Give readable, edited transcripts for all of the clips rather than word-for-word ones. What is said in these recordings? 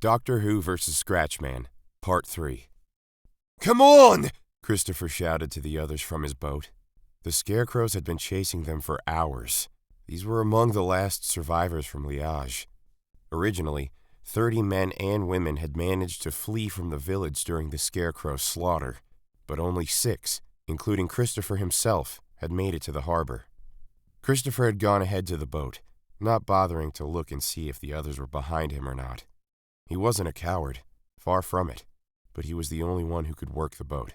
Doctor Who vs. Scratchman, Part 3. "Come on!" Christopher shouted to the others from his boat. The Scarecrows had been chasing them for hours. These were among the last survivors from Liège. Originally, 30 men and women had managed to flee from the village during the Scarecrow slaughter, but only 6, including Christopher himself, had made it to the harbor. Christopher had gone ahead to the boat, not bothering to look and see if the others were behind him or not. He wasn't a coward, far from it, but he was the only one who could work the boat.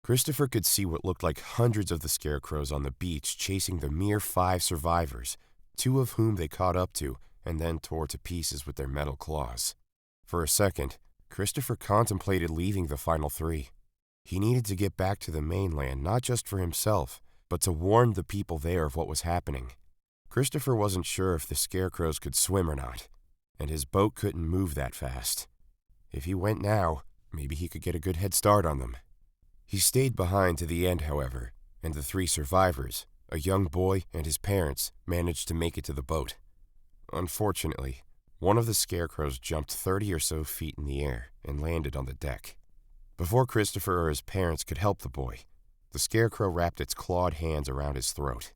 Christopher could see what looked like hundreds of the Scarecrows on the beach chasing the mere 5 survivors, 2 of whom they caught up to and then tore to pieces with their metal claws. For a second, Christopher contemplated leaving the final 3. He needed to get back to the mainland, not just for himself, but to warn the people there of what was happening. Christopher wasn't sure if the Scarecrows could swim or not, and his boat couldn't move that fast. If he went now, maybe he could get a good head start on them. He stayed behind to the end, however, and the 3 survivors, a young boy and his parents, managed to make it to the boat. Unfortunately, one of the Scarecrows jumped 30 or so feet in the air and landed on the deck. Before Christopher or his parents could help the boy, the Scarecrow wrapped its clawed hands around his throat.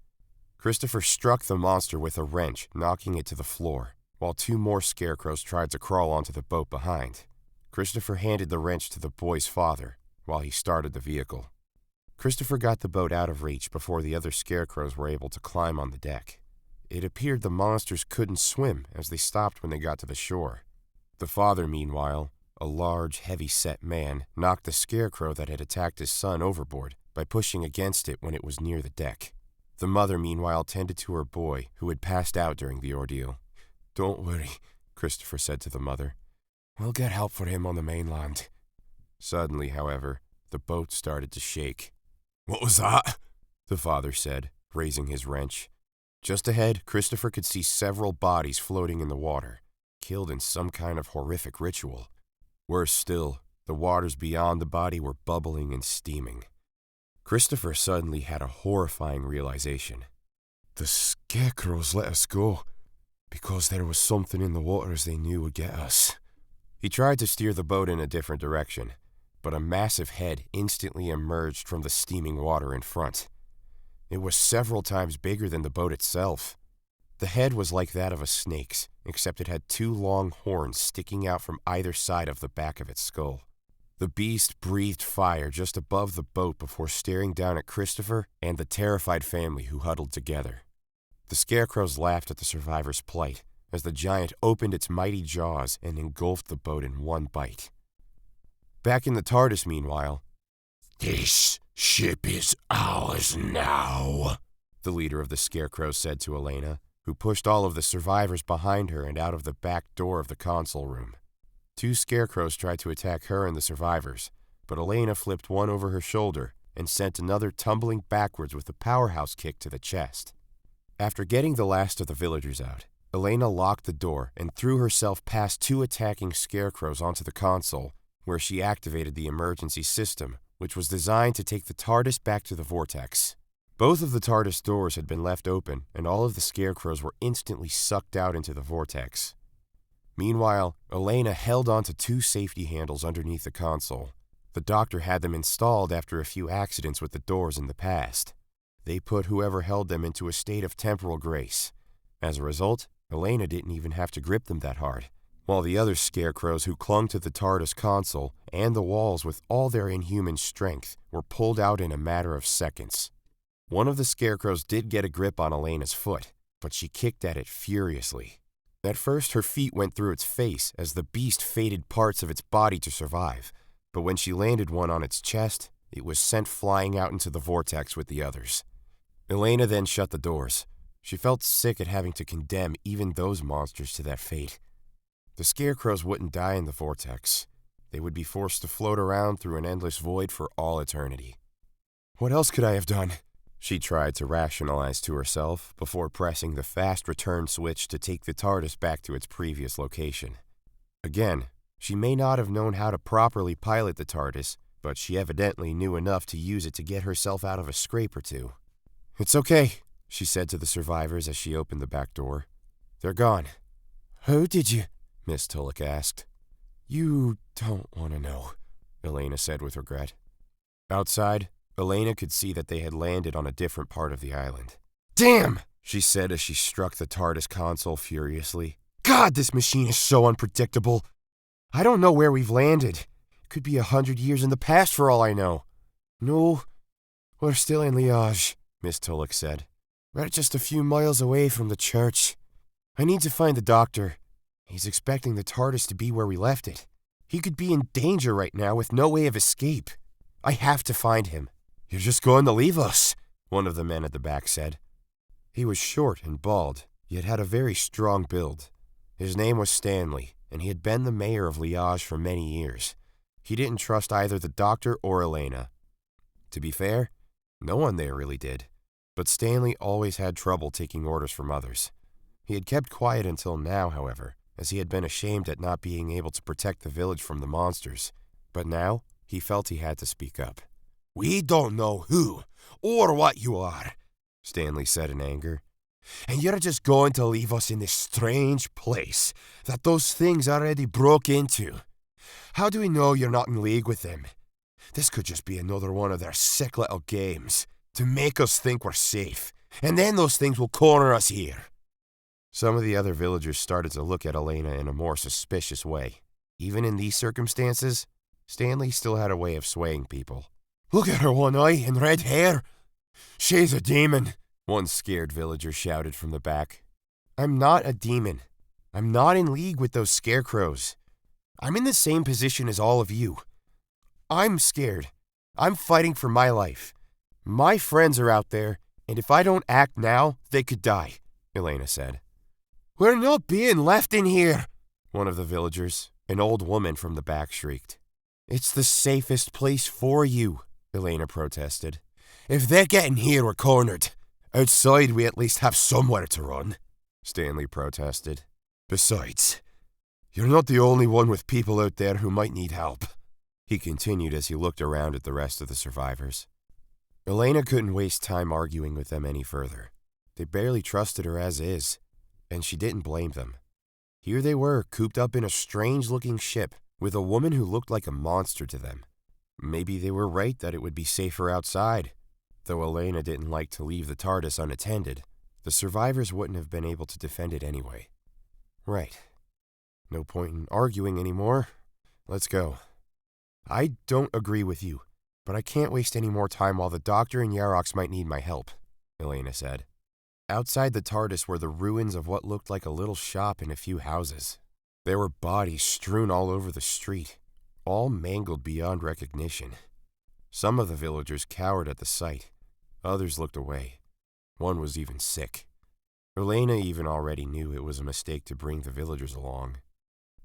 Christopher struck the monster with a wrench, knocking it to the floor, while 2 more Scarecrows tried to crawl onto the boat behind. Christopher handed the wrench to the boy's father while he started the vehicle. Christopher got the boat out of reach before the other Scarecrows were able to climb on the deck. It appeared the monsters couldn't swim as they stopped when they got to the shore. The father, meanwhile, a large, heavy-set man, knocked the Scarecrow that had attacked his son overboard by pushing against it when it was near the deck. The mother, meanwhile, tended to her boy, who had passed out during the ordeal. "Don't worry," Christopher said to the mother. "We'll get help for him on the mainland." Suddenly, however, the boat started to shake. "What was that?" the father said, raising his wrench. Just ahead, Christopher could see several bodies floating in the water, killed in some kind of horrific ritual. Worse still, the waters beyond the body were bubbling and steaming. Christopher suddenly had a horrifying realization. The Scarecrows let us go because there was something in the waters they knew would get us. He tried to steer the boat in a different direction, but a massive head instantly emerged from the steaming water in front. It was several times bigger than the boat itself. The head was like that of a snake's, except it had 2 long horns sticking out from either side of the back of its skull. The beast breathed fire just above the boat before staring down at Christopher and the terrified family who huddled together. The Scarecrows laughed at the survivors' plight as the giant opened its mighty jaws and engulfed the boat in one bite. Back in the TARDIS, meanwhile, "This ship is ours now," the leader of the Scarecrows said to Elena, who pushed all of the survivors behind her and out of the back door of the console room. 2 Scarecrows tried to attack her and the survivors, but Elena flipped one over her shoulder and sent another tumbling backwards with a powerhouse kick to the chest. After getting the last of the villagers out, Elena locked the door and threw herself past 2 attacking Scarecrows onto the console, where she activated the emergency system, which was designed to take the TARDIS back to the vortex. Both of the TARDIS doors had been left open, and all of the Scarecrows were instantly sucked out into the vortex. Meanwhile, Elena held onto 2 safety handles underneath the console. The doctor had them installed after a few accidents with the doors in the past. They put whoever held them into a state of temporal grace. As a result, Elena didn't even have to grip them that hard, while the other Scarecrows who clung to the TARDIS console and the walls with all their inhuman strength were pulled out in a matter of seconds. One of the Scarecrows did get a grip on Elena's foot, but she kicked at it furiously. At first, her feet went through its face as the beast faded parts of its body to survive, but when she landed one on its chest, it was sent flying out into the vortex with the others. Elena then shut the doors. She felt sick at having to condemn even those monsters to that fate. The Scarecrows wouldn't die in the vortex. They would be forced to float around through an endless void for all eternity. "What else could I have done?" she tried to rationalize to herself before pressing the fast return switch to take the TARDIS back to its previous location. Again, she may not have known how to properly pilot the TARDIS, but she evidently knew enough to use it to get herself out of a scrape or 2. "It's okay," she said to the survivors as she opened the back door. "They're gone." "How did you?" Miss Tulloch asked. You don't want to know, Elena said with regret. Outside, Elena could see that they had landed on a different part of the island. Damn, she said as she struck the TARDIS console furiously. God, this machine is so unpredictable. I don't know where we've landed. It could be 100 years in the past for all I know. No, we're still in Liège, Miss Tulloch said. We're just a few miles away from the church. I need to find the doctor. He's expecting the TARDIS to be where we left it. He could be in danger right now with no way of escape. I have to find him. You're just going to leave us, one of the men at the back said. He was short and bald, yet had a very strong build. His name was Stanley, and he had been the mayor of Liège for many years. He didn't trust either the doctor or Elena. To be fair, no one there really did, but Stanley always had trouble taking orders from others. He had kept quiet until now, however, as he had been ashamed at not being able to protect the village from the monsters. But now, he felt he had to speak up. We don't know who or what you are, Stanley said in anger. And you're just going to leave us in this strange place that those things already broke into. How do we know you're not in league with them? This could just be another one of their sick little games to make us think we're safe, and then those things will corner us here. Some of the other villagers started to look at Elena in a more suspicious way. Even in these circumstances, Stanley still had a way of swaying people. Look at her one eye and red hair. She's a demon, one scared villager shouted from the back. I'm not a demon. I'm not in league with those scarecrows. I'm in the same position as all of you. I'm scared. I'm fighting for my life. My friends are out there, and if I don't act now, they could die, Elena said. We're not being left in here, one of the villagers, an old woman from the back, shrieked. It's the safest place for you, Elena protested. If they're getting here, we're cornered. Outside, we at least have somewhere to run, Stanley protested. Besides, you're not the only one with people out there who might need help, he continued as he looked around at the rest of the survivors. Elena couldn't waste time arguing with them any further. They barely trusted her as is, and she didn't blame them. Here they were, cooped up in a strange-looking ship, with a woman who looked like a monster to them. Maybe they were right that it would be safer outside. Though Elena didn't like to leave the TARDIS unattended, the survivors wouldn't have been able to defend it anyway. Right. No point in arguing anymore. Let's go. I don't agree with you, but I can't waste any more time while the doctor and Yarrox might need my help, Elena said. Outside the TARDIS were the ruins of what looked like a little shop and a few houses. There were bodies strewn all over the street, all mangled beyond recognition. Some of the villagers cowered at the sight. Others looked away. One was even sick. Elena even already knew it was a mistake to bring the villagers along.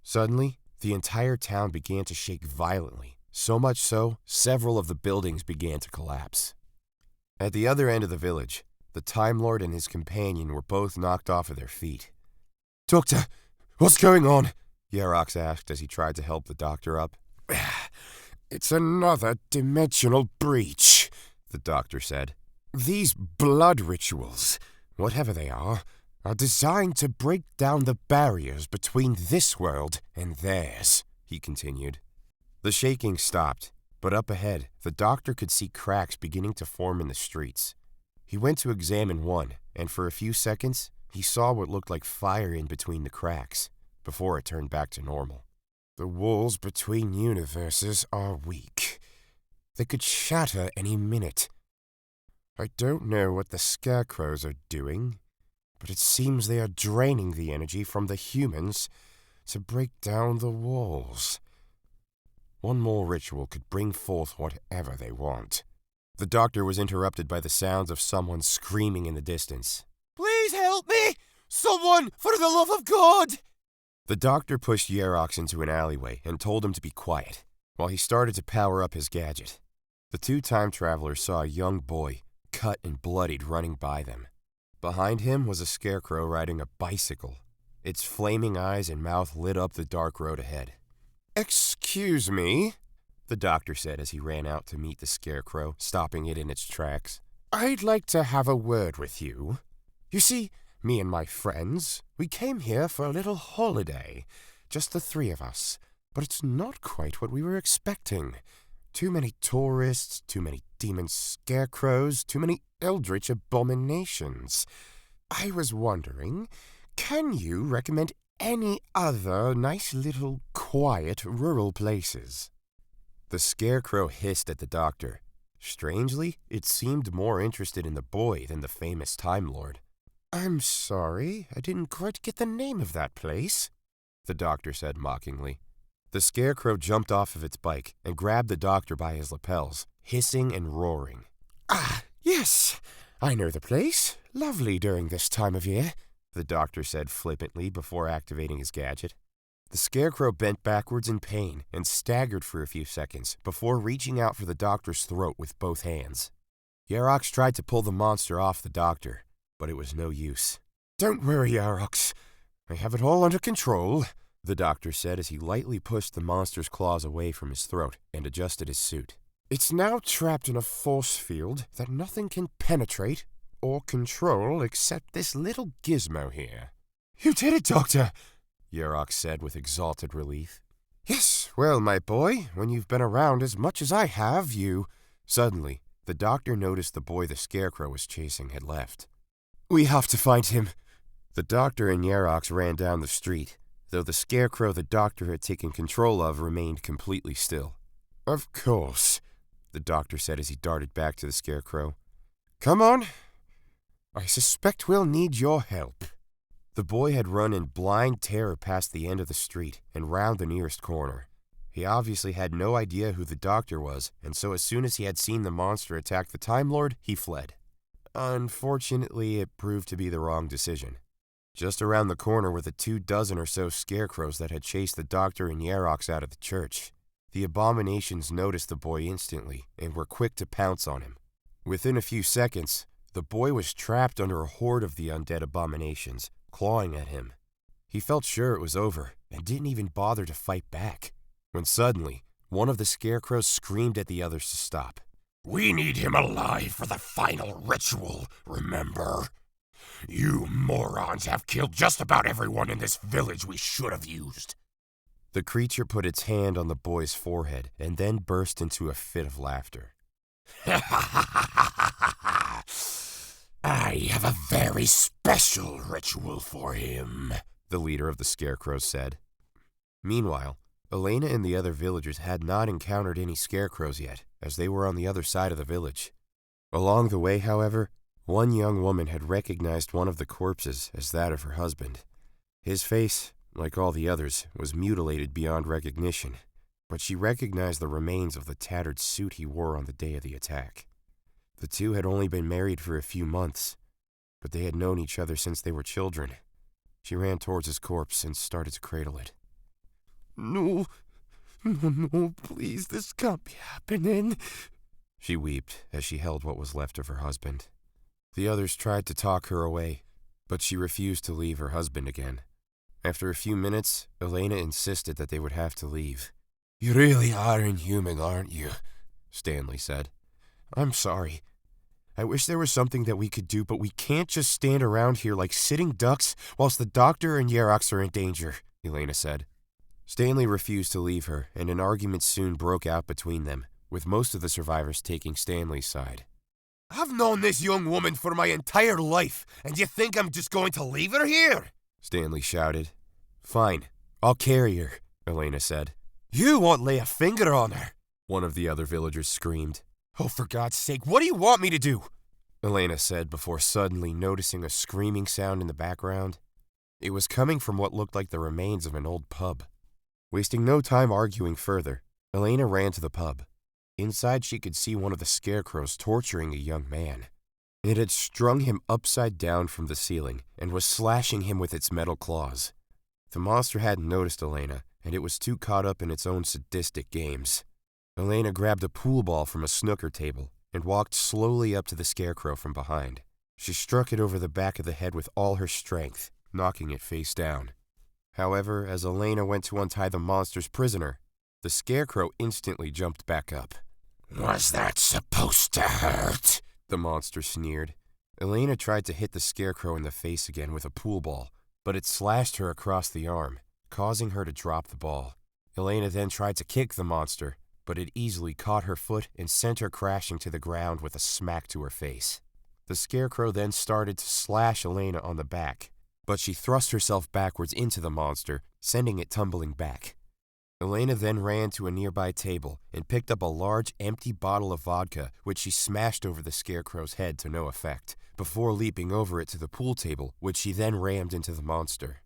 Suddenly, the entire town began to shake violently, so much so, several of the buildings began to collapse. At the other end of the village, the Time Lord and his companion were both knocked off of their feet. Doctor, what's going on? Yarrox asked as he tried to help the doctor up. It's another dimensional breach, the doctor said. These blood rituals, whatever they are designed to break down the barriers between this world and theirs, he continued. The shaking stopped, but up ahead, the doctor could see cracks beginning to form in the streets. He went to examine one, and for a few seconds, he saw what looked like fire in between the cracks, before it turned back to normal. The walls between universes are weak. They could shatter any minute. I don't know what the Scarecrows are doing, but it seems they are draining the energy from the humans to break down the walls. One more ritual could bring forth whatever they want. The doctor was interrupted by the sounds of someone screaming in the distance. Please help me! Someone, for the love of God! The doctor pushed Yarrox into an alleyway and told him to be quiet, while he started to power up his gadget. The two time travelers saw a young boy, cut and bloodied, running by them. Behind him was a scarecrow riding a bicycle. Its flaming eyes and mouth lit up the dark road ahead. Excuse me, the doctor said as he ran out to meet the scarecrow, stopping it in its tracks. I'd like to have a word with you. You see, me and my friends, we came here for a little holiday, just the three of us. but it's not quite what we were expecting. Too many tourists, too many demon scarecrows, too many eldritch abominations. I was wondering, can you recommend any other nice little quiet rural places?" The Scarecrow hissed at the doctor. Strangely, it seemed more interested in the boy than the famous Time Lord. "I'm sorry, I didn't quite get the name of that place," the doctor said mockingly. The Scarecrow jumped off of its bike and grabbed the doctor by his lapels, hissing and roaring. "Ah, yes, I know the place. Lovely during this time of year," the doctor said flippantly before activating his gadget. The Scarecrow bent backwards in pain and staggered for a few seconds before reaching out for the doctor's throat with both hands. Yerox tried to pull the monster off the doctor, but it was no use. "Don't worry, Yerox. I have it all under control," the doctor said as he lightly pushed the monster's claws away from his throat and adjusted his suit. "It's now trapped in a force field that nothing can penetrate or control except this little gizmo here." "You did it, Doctor!" Yerox said with exalted relief. "Yes, well, my boy, when you've been around as much as I have, you—" Suddenly, the doctor noticed the boy the Scarecrow was chasing had left. "We have to find him." The doctor and Yerox ran down the street, though the Scarecrow the doctor had taken control of remained completely still. "Of course," the doctor said as he darted back to the Scarecrow. "Come on. I suspect we'll need your help." The boy had run in blind terror past the end of the street and round the nearest corner. He obviously had no idea who the doctor was, and so as soon as he had seen the monster attack the Time Lord, he fled. Unfortunately, it proved to be the wrong decision. Just around the corner were the 24 or so scarecrows that had chased the doctor and Yerox out of the church. The abominations noticed the boy instantly and were quick to pounce on him. Within a few seconds, the boy was trapped under a horde of the undead abominations, clawing at him. He felt sure it was over and didn't even bother to fight back, when suddenly, one of the scarecrows screamed at the others to stop. "We need him alive for the final ritual, remember? You morons have killed just about everyone in this village we should have used." The creature put its hand on the boy's forehead and then burst into a fit of laughter. "I have a very special ritual for him," the leader of the Scarecrows said. Meanwhile, Elena and the other villagers had not encountered any scarecrows yet, as they were on the other side of the village. Along the way, however, one young woman had recognized one of the corpses as that of her husband. His face, like all the others, was mutilated beyond recognition, but she recognized the remains of the tattered suit he wore on the day of the attack. The two had only been married for a few months, but they had known each other since they were children. She ran towards his corpse and started to cradle it. No, please, this can't be happening," she wept as she held what was left of her husband. The others tried to talk her away, but she refused to leave her husband again. After a few minutes, Elena insisted that they would have to leave. "You really are inhuman, aren't you?" Stanley said. "I'm sorry. I wish there was something that we could do, but we can't just stand around here like sitting ducks whilst the doctor and Yerox are in danger," Elena said. Stanley refused to leave her, and an argument soon broke out between them, with most of the survivors taking Stanley's side. "I've known this young woman for my entire life, and you think I'm just going to leave her here?" Stanley shouted. "Fine, I'll carry her," Elena said. "You won't lay a finger on her," one of the other villagers screamed. "Oh, for God's sake, what do you want me to do?" Elena said before suddenly noticing a screaming sound in the background. It was coming from what looked like the remains of an old pub. Wasting no time arguing further, Elena ran to the pub. Inside, she could see one of the scarecrows torturing a young man. It had strung him upside down from the ceiling and was slashing him with its metal claws. The monster hadn't noticed Elena, and it was too caught up in its own sadistic games. Elena grabbed a pool ball from a snooker table and walked slowly up to the scarecrow from behind. She struck it over the back of the head with all her strength, knocking it face down. However, as Elena went to untie the monster's prisoner, the scarecrow instantly jumped back up. "Was that supposed to hurt?" the monster sneered. Elena tried to hit the scarecrow in the face again with a pool ball, but it slashed her across the arm, causing her to drop the ball. Elena then tried to kick the monster, but it easily caught her foot and sent her crashing to the ground with a smack to her face. The Scarecrow then started to slash Elena on the back, but she thrust herself backwards into the monster, sending it tumbling back. Elena then ran to a nearby table and picked up a large empty bottle of vodka, which she smashed over the Scarecrow's head to no effect, before leaping over it to the pool table, which she then rammed into the monster.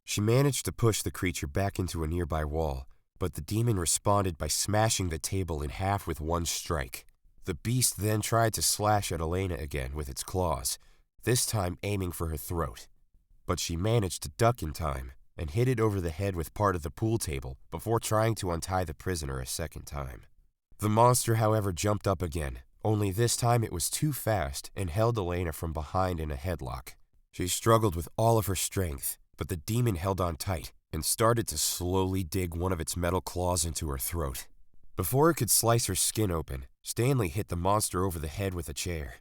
She managed to push the creature back into a nearby wall, but the demon responded by smashing the table in half with one strike. The beast then tried to slash at Elena again with its claws, this time aiming for her throat. But she managed to duck in time and hit it over the head with part of the pool table before trying to untie the prisoner a second time. The monster, however, jumped up again, only this time it was too fast and held Elena from behind in a headlock. She struggled with all of her strength, but the demon held on tight and started to slowly dig one of its metal claws into her throat. Before it could slice her skin open, Stanley hit the monster over the head with a chair.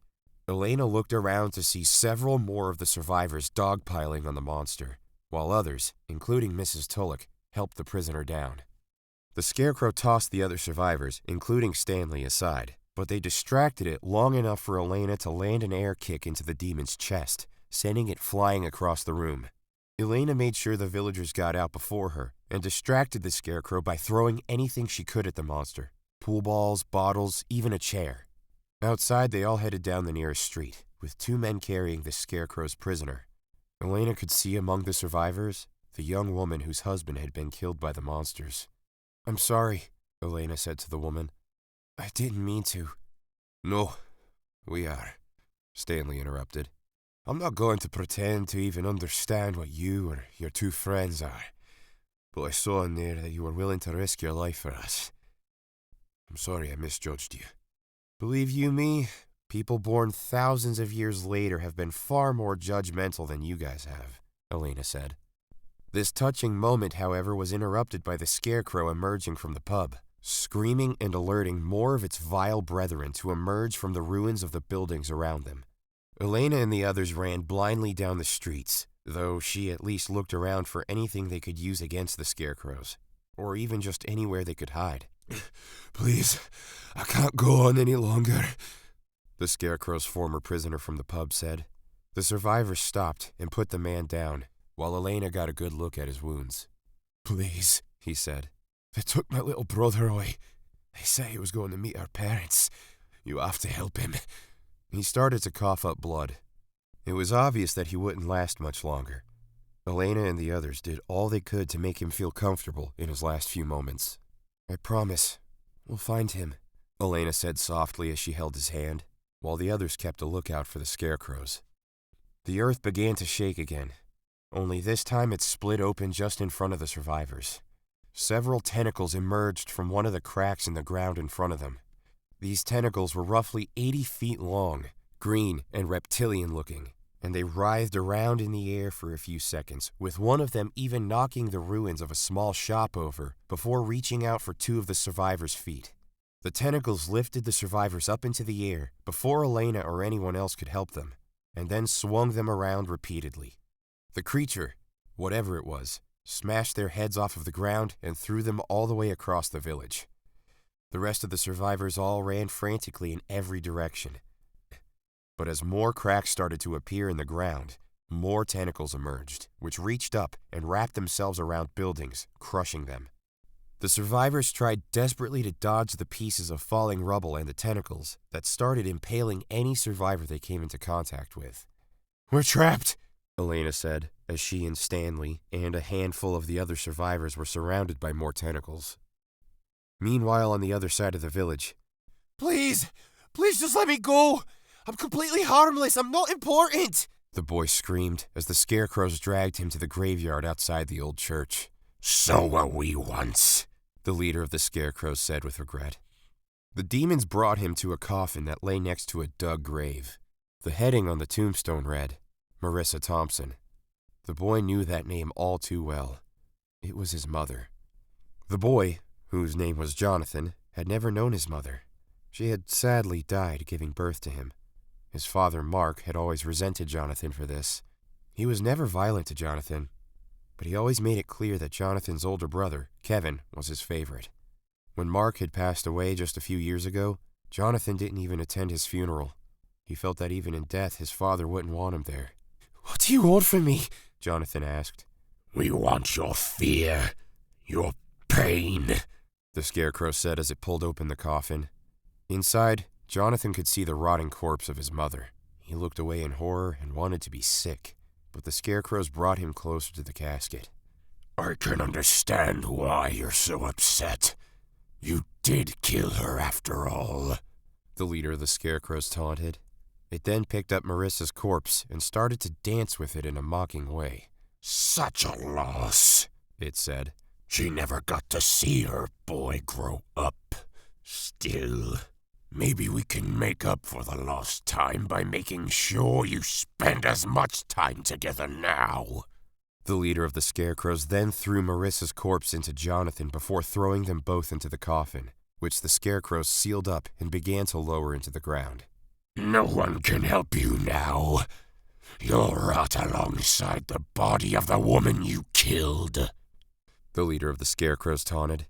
Elena looked around to see several more of the survivors dogpiling on the monster, while others, including Mrs. Tulloch, helped the prisoner down. The Scarecrow tossed the other survivors, including Stanley, aside, but they distracted it long enough for Elena to land an air kick into the demon's chest, sending it flying across the room. Elena made sure the villagers got out before her and distracted the Scarecrow by throwing anything she could at the monster. Pool balls, bottles, even a chair. Outside, they all headed down the nearest street, with two men carrying the Scarecrow's prisoner. Elena could see among the survivors the young woman whose husband had been killed by the monsters. "I'm sorry," Elena said to the woman. "I didn't mean to." "No, we are," Stanley interrupted. "I'm not going to pretend to even understand what you or your two friends are, but I saw in there that you were willing to risk your life for us. I'm sorry I misjudged you. Believe you me, people born thousands of years later have been far more judgmental than you guys have," Elena said. This touching moment, however, was interrupted by the Scarecrow emerging from the pub, screaming and alerting more of its vile brethren to emerge from the ruins of the buildings around them. Elena and the others ran blindly down the streets, though she at least looked around for anything they could use against the Scarecrows, or even just anywhere they could hide. "Please, I can't go on any longer," the Scarecrow's former prisoner from the pub said. The survivors stopped and put the man down, while Elena got a good look at his wounds. "Please," he said. "They took my little brother away. They say he was going to meet our parents. You have to help him." He started to cough up blood. It was obvious that he wouldn't last much longer. Elena and the others did all they could to make him feel comfortable in his last few moments. "I promise, we'll find him," Elena said softly as she held his hand, while the others kept a lookout for the Scarecrows. The earth began to shake again, only this time it split open just in front of the survivors. Several tentacles emerged from one of the cracks in the ground in front of them. These tentacles were roughly 80 feet long, green and reptilian-looking, and they writhed around in the air for a few seconds, with one of them even knocking the ruins of a small shop over before reaching out for two of the survivors' feet. The tentacles lifted the survivors up into the air before Elena or anyone else could help them, and then swung them around repeatedly. The creature, whatever it was, smashed their heads off of the ground and threw them all the way across the village. The rest of the survivors all ran frantically in every direction. But as more cracks started to appear in the ground, more tentacles emerged, which reached up and wrapped themselves around buildings, crushing them. The survivors tried desperately to dodge the pieces of falling rubble and the tentacles that started impaling any survivor they came into contact with. "We're trapped," Elena said, as she and Stanley and a handful of the other survivors were surrounded by more tentacles. Meanwhile, on the other side of the village, "Please, please just let me go! I'm completely harmless, I'm not important!" the boy screamed as the Scarecrows dragged him to the graveyard outside the old church. "So were we once," the leader of the Scarecrows said with regret. The demons brought him to a coffin that lay next to a dug grave. The heading on the tombstone read, Marissa Thompson. The boy knew that name all too well. It was his mother. The boy, whose name was Jonathan, had never known his mother. She had sadly died giving birth to him. His father, Mark, had always resented Jonathan for this. He was never violent to Jonathan, but he always made it clear that Jonathan's older brother, Kevin, was his favorite. When Mark had passed away just a few years ago, Jonathan didn't even attend his funeral. He felt that even in death, his father wouldn't want him there. "What do you want from me?" Jonathan asked. "We want your fear, your pain," the Scarecrow said as it pulled open the coffin. Inside, Jonathan could see the rotting corpse of his mother. He looked away in horror and wanted to be sick, but the Scarecrows brought him closer to the casket. "I can understand why you're so upset. You did kill her after all," the leader of the Scarecrows taunted. It then picked up Marissa's corpse and started to dance with it in a mocking way. "Such a loss," it said. "She never got to see her boy grow up. Still, maybe we can make up for the lost time by making sure you spend as much time together now." The leader of the Scarecrows then threw Marissa's corpse into Jonathan before throwing them both into the coffin, which the Scarecrows sealed up and began to lower into the ground. "No one can help you now. You'll rot alongside the body of the woman you killed," the leader of the Scarecrows taunted.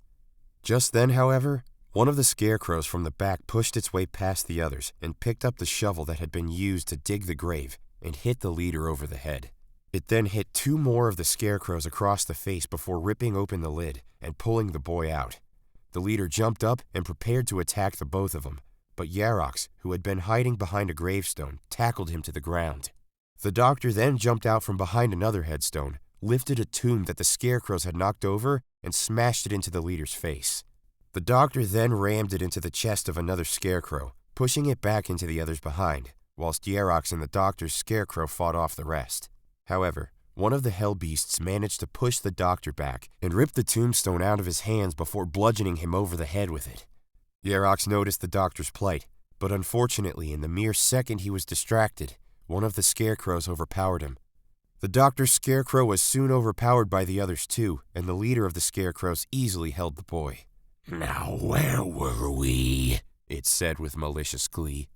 Just then, however, one of the Scarecrows from the back pushed its way past the others and picked up the shovel that had been used to dig the grave and hit the leader over the head. It then hit two more of the Scarecrows across the face before ripping open the lid and pulling the boy out. The leader jumped up and prepared to attack the both of them, but Yarox, who had been hiding behind a gravestone, tackled him to the ground. The doctor then jumped out from behind another headstone, lifted a tomb that the Scarecrows had knocked over, and smashed it into the leader's face. The doctor then rammed it into the chest of another Scarecrow, pushing it back into the others behind, whilst Yarox and the doctor's Scarecrow fought off the rest. However, one of the hell beasts managed to push the doctor back and rip the tombstone out of his hands before bludgeoning him over the head with it. Yarox noticed the doctor's plight, but unfortunately, in the mere second he was distracted, one of the Scarecrows overpowered him. The doctor's Scarecrow was soon overpowered by the others too, and the leader of the Scarecrows easily held the boy. "Now where were we?" it said with malicious glee.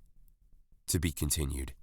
To be continued.